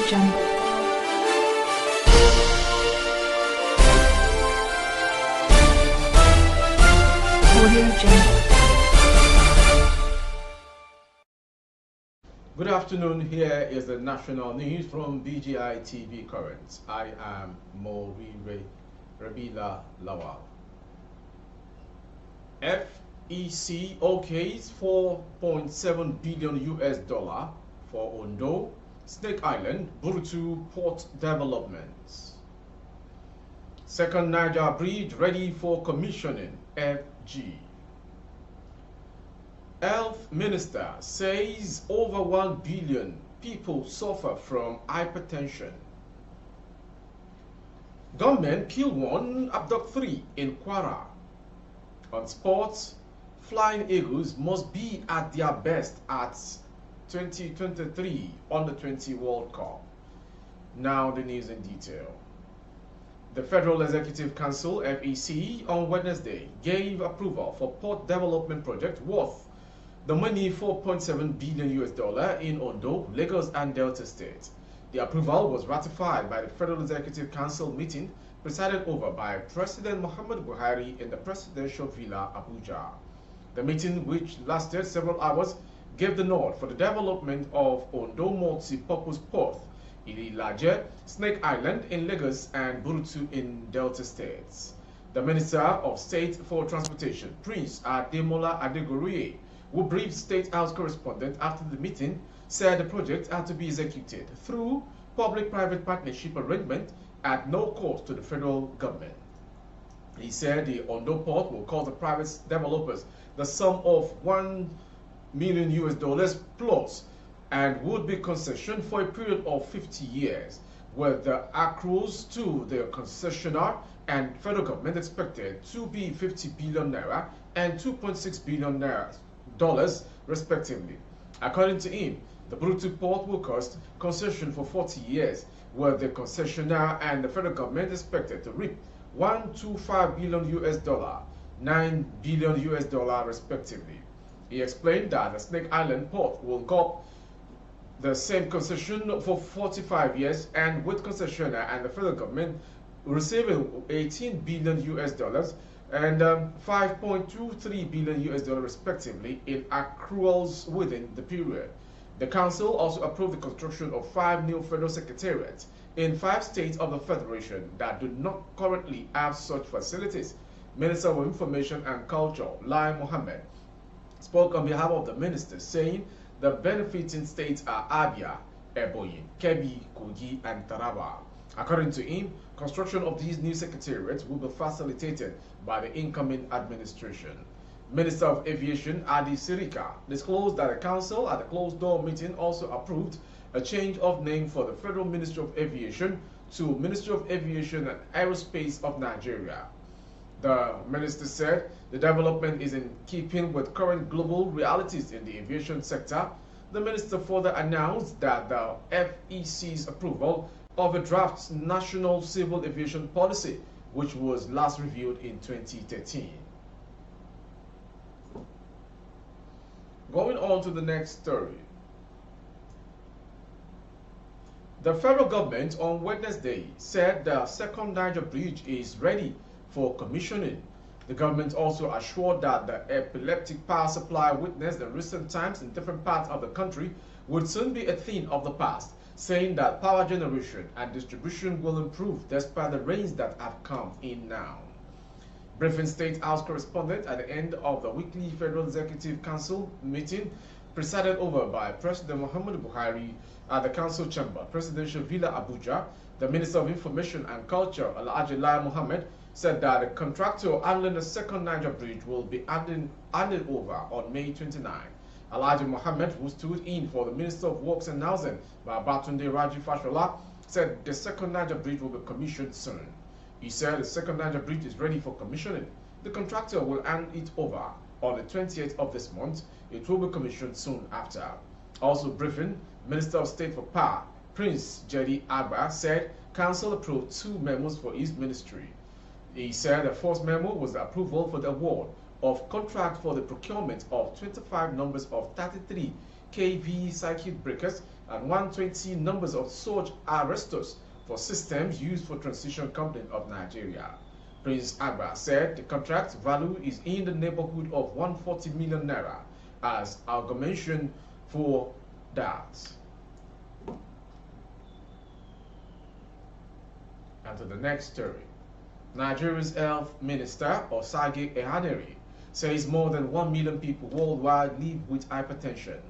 Jungle. Audio Jungle. Good afternoon. Here is the national news from BGI TV Current. I am Morire Rabila Lawal. FEC OKAYS $4.7 billion for ONDO, Snake Island, BURUKU port developments. Second Niger Bridge ready for commissioning, FG. Health Minister says over 1 billion people suffer from hypertension. Gunmen kill one, abduct three in Kwara. On sports, Flying Eagles must be at their best at 2023 Under-20 World Cup. Now the news in detail. The Federal Executive Council, FEC, on Wednesday gave approval for port development project worth the money $4.7 billion in Ondo, Lagos and Delta State. The approval was ratified by the Federal Executive Council meeting presided over by President Muhammad Buhari in the Presidential Villa, Abuja. The meeting, which lasted several hours, gave the nod for the development of Ondo multi-purpose port in Ilaje, Snake Island in Lagos and BURUKU in Delta States. The Minister of State for Transportation, Prince Ademola Adegoroye, who briefed State House correspondent after the meeting, said the project had to be executed through public-private partnership arrangement at no cost to the federal government. He said the Ondo port will cost the private developers the sum of $1 million plus and would be concession for a period of 50 years, with the accruals to the concessionaire and federal government expected to be 50 billion naira and 2.6 billion dollars respectively. According to him, the BURUKU port will cost concession for 40 years, where the concessionaire and the federal government expected to reap $125 billion, $9 billion respectively. He explained that the Snake Island port will go the same concession for 45 years, and with concessionaire and the federal government receiving $18 billion and $5.23 billion respectively in accruals within the period. The Council also approved the construction of 5 new federal secretariats in 5 states of the Federation that do not currently have such facilities. Minister of Information and Culture, Lai Mohammed, spoke on behalf of the minister, saying the benefiting states are Abia, Ebonyi, Kebbi, Kogi, and Taraba. According to him, construction of these new secretariats will be facilitated by the incoming administration. Minister of Aviation Adi Sirika disclosed that the council at a closed-door meeting also approved a change of name for the Federal Ministry of Aviation to Ministry of Aviation and Aerospace of Nigeria. The minister said the development is in keeping with current global realities in the aviation sector. The minister further announced that the FEC's approval of a draft National Civil Aviation Policy, which was last reviewed in 2013. Going on to the next story. The federal government on Wednesday said the second Niger Bridge is ready for commissioning. The government also assured that the epileptic power supply witnessed in recent times in different parts of the country would soon be a thing of the past, saying that power generation and distribution will improve despite the rains that have come in now. Briefing State House correspondent at the end of the weekly Federal Executive Council meeting presided over by President Muhammad Buhari at the Council Chamber, Presidential Villa, Abuja, the Minister of Information and Culture, Alhaji Lai Mohammed, said that the contractor handling the second Niger Bridge will be handed over on May 29. Alhaji Mohammed, who stood in for the Minister of Works and Housing, Babatunde Raji Fashola, said the second Niger Bridge will be commissioned soon. He said the second Niger Bridge is ready for commissioning. The contractor will hand it over on the 28th of this month. It will be commissioned soon after. Also briefing, Minister of State for Power, Prince Jedi Agba, said Council approved 2 memos for his ministry. He said the first memo was the approval for the award of contract for the procurement of 25 numbers of 33 kV circuit breakers, and 120 numbers of surge arrestors for systems used for Transition Company of Nigeria. Prince Agba said the contract value is in the neighborhood of 140 million naira as argumentation for that. And to the next story. Nigeria's Health Minister Osage Ehaneri says more than 1 million people worldwide live with hypertension.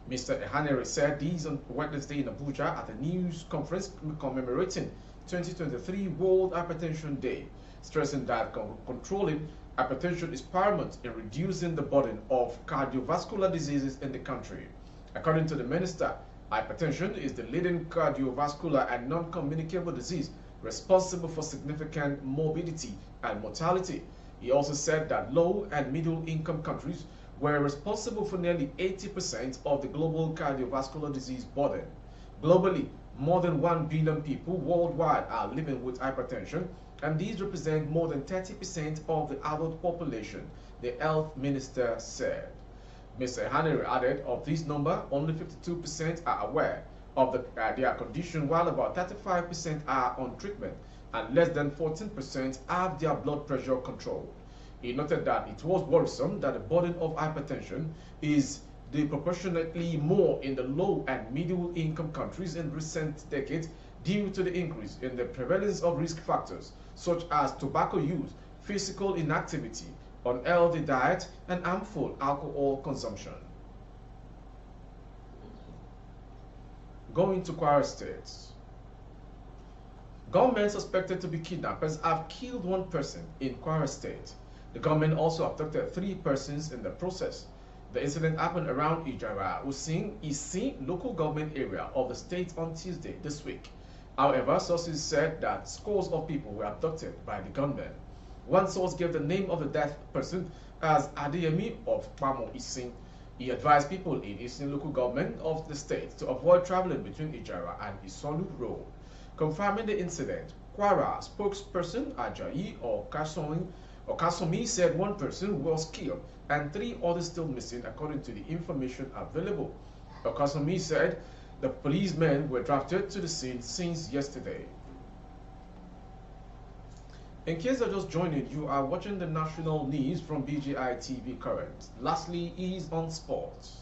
Mr. Ehaneri said this on Wednesday in Abuja at a news conference commemorating 2023 World Hypertension Day, stressing that controlling hypertension is paramount in reducing the burden of cardiovascular diseases in the country. According to the minister, hypertension is the leading cardiovascular and non-communicable disease responsible for significant morbidity and mortality. He also said that low and middle income countries were responsible for nearly 80% of the global cardiovascular disease burden. Globally, more than 1 billion people worldwide are living with hypertension, and these represent more than 30% of the adult population, the health minister said. Mr. Hanere added of this number, only 52% are aware of their condition, while about 35% are on treatment and less than 14% have their blood pressure controlled. He noted that it was worrisome that the burden of hypertension is disproportionately more in the low and middle income countries in recent decades due to the increase in the prevalence of risk factors such as tobacco use, physical inactivity, unhealthy diet, and harmful alcohol consumption. Going to Kwara State. Gunmen suspected to be kidnappers have killed 1 person in Kwara State. The gunmen also abducted 3 persons in the process. The incident happened around Ijara, Isi local government area of the state on Tuesday this week. However, sources said that scores of people were abducted by the gunmen. One source gave the name of the dead person as Adeyemi of Pamo Isi. He advised people in Eastern local government of the state to avoid traveling between Ijara and Isolu Road. Confirming the incident, Kwara spokesperson Ajayi or Kasomi said 1 person was killed and 3 others still missing according to the information available. Kasomi said the policemen were drafted to the scene since yesterday. In case you're just joining, you are watching the national news from BGI TV Current. Lastly is on sports.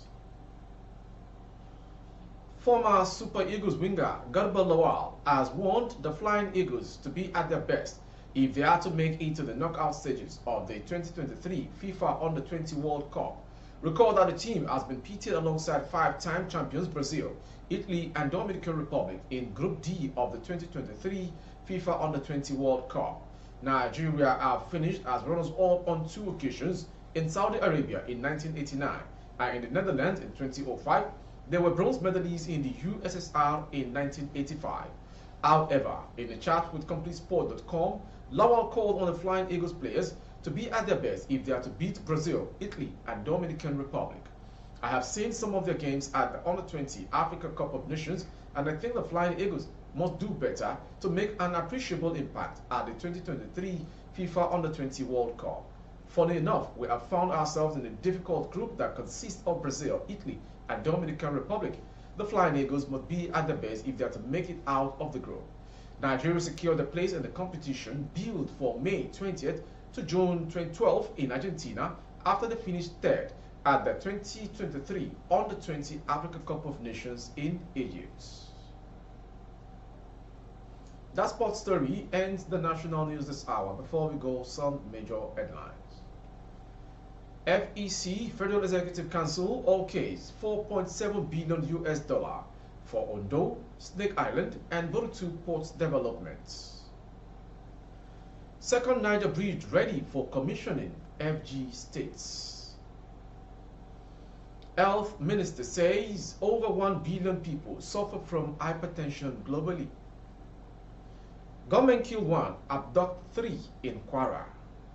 Former Super Eagles winger Garba Lawal has warned the Flying Eagles to be at their best if they are to make it to the knockout stages of the 2023 FIFA Under-20 World Cup. Recall that the team has been pitted alongside 5-time champions Brazil, Italy, and Dominican Republic in Group D of the 2023 FIFA Under-20 World Cup. Nigeria have finished as runners-up on 2 occasions, in Saudi Arabia in 1989 and in the Netherlands in 2005. They were bronze medalists in the USSR in 1985. However, in a chat with CompleteSport.com, Lawal called on the Flying Eagles players to be at their best if they are to beat Brazil, Italy, and Dominican Republic. I have seen some of their games at the Under-20 Africa Cup of Nations, and I think the Flying Eagles must do better to make an appreciable impact at the 2023 FIFA Under-20 World Cup. Funny enough, we have found ourselves in a difficult group that consists of Brazil, Italy, and Dominican Republic. The Flying Eagles must be at their best if they are to make it out of the group. Nigeria secured a place in the competition billed for May 20th to June 12th in Argentina after they finished 3rd at the 2023 Under-20 Africa Cup of Nations in Egypt. That sports story ends the national news this hour. Before we go, some major headlines. FEC, Federal Executive Council, OKAYS, $4.7 billion US for ONDO, Snake Island, and BURUKU ports developments. Second Niger Bridge ready for commissioning, FG states. Health Minister says over 1 billion people suffer from hypertension globally. Government kill 1, abduct 3 in Kwara.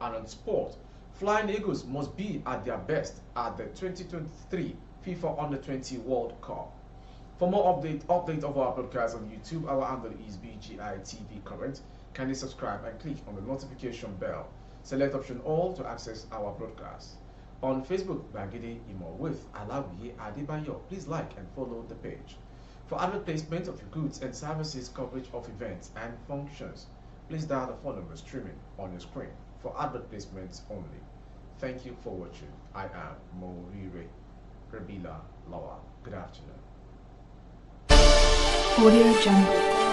And on sport, Flying Eagles must be at their best at the 2023 FIFA Under-20 World Cup. For more update of our broadcast on YouTube, our handle is BGI TV Current. Kindly subscribe and click on the notification bell. Select option all to access our broadcast. On Facebook, Bagidi Imo with Alawiye Adebayo. Please like and follow the page. For advertisement of your goods and services, coverage of events and functions, please dial the phone number streaming on your screen for advertisements only. Thank you for watching. I am Morire Rabila Lawal. Good afternoon. Audio Jungle.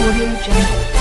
Audio Jungle.